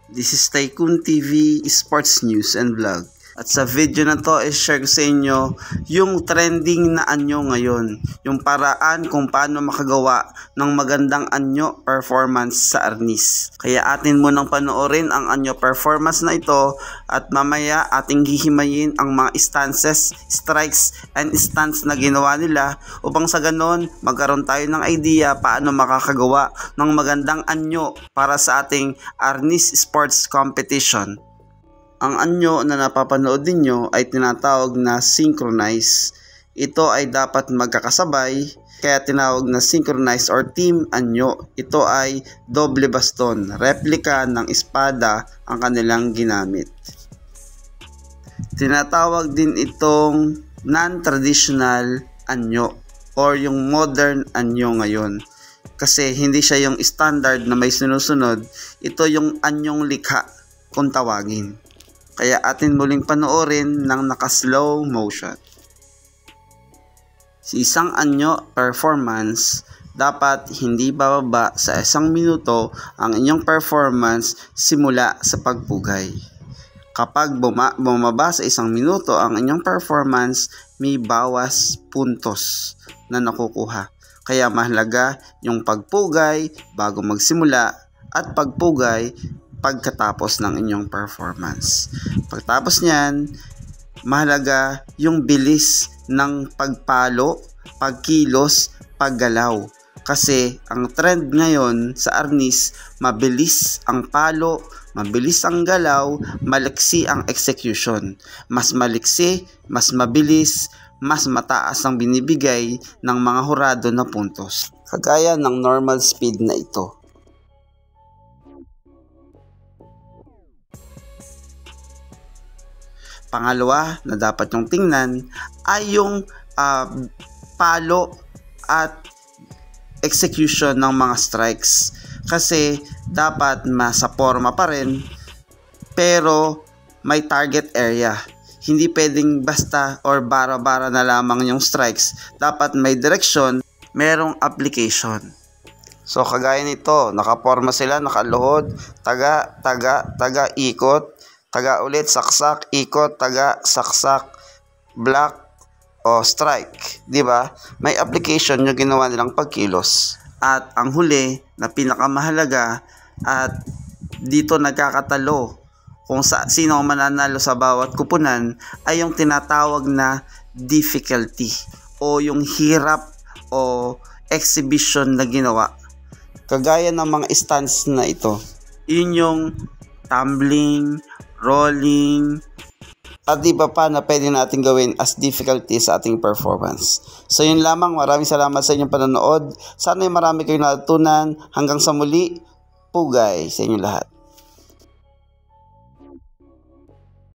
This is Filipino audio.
This is Tycoon TV Sports News and Vlog. At sa video na to, i-share ko sa inyo yung trending na anyo ngayon. Yung paraan kung paano makagawa ng magandang anyo performance sa arnis. Kaya atin munang panoorin ang anyo performance na ito at mamaya ating hihimayin ang mga stances, strikes, and stance na ginawa nila upang sa ganon magkaroon tayo ng idea paano makakagawa ng magandang anyo para sa ating arnis sports competition. Ang anyo na napapanood ninyo ay tinatawag na synchronize. Ito ay dapat magkakasabay, kaya tinawag na synchronize or team anyo. Ito ay doble baston, replika ng espada ang kanilang ginamit. Tinatawag din itong non-traditional anyo or yung modern anyo ngayon. Kasi hindi siya yung standard na may sinusunod, ito yung anyong likha kung tawagin. Kaya atin muling panoorin ng naka-slow motion. Sa isang anyo performance, dapat hindi bababa sa 1 minuto ang inyong performance simula sa pagpugay. Kapag bumaba sa 1 minuto ang inyong performance, may bawas puntos na nakukuha. Kaya mahalaga yung pagpugay bago magsimula at pagpugay pagkatapos ng inyong performance. Pagkatapos niyan, mahalaga yung bilis ng pagpalo, pagkilos, paggalaw. Kasi ang trend ngayon sa arnis, mabilis ang palo, mabilis ang galaw, maliksi ang execution. Mas maliksi, mas mabilis, mas mataas ang binibigay ng mga hurado na puntos. Kagaya ng normal speed na ito. Pangalawa na dapat yung tingnan ay yung palo at execution ng mga strikes. Kasi dapat masa forma pa rin pero may target area. Hindi pwedeng basta or bara-bara na lamang yung strikes. Dapat may direction, merong application. So kagaya nito, nakaporma sila, nakaluhod, taga, ikot, taga ulit, saksak, ikot, taga, saksak, block, o strike. Diba? May application yung ginawa nilang pagkilos. At ang huli na pinakamahalaga at dito nagkakatalo kung sino ang mananalo sa bawat kupunan ay yung tinatawag na difficulty o yung hirap o exhibition na ginawa. Kagaya ng mga stance na ito. Yun yung tumbling, rolling, at iba pa na pwede natin gawin as difficulty sa ating performance. So yun lamang, maraming salamat sa inyong panonood. Sana ay marami kayong natutunan. Hanggang sa muli, pugay sa inyong lahat.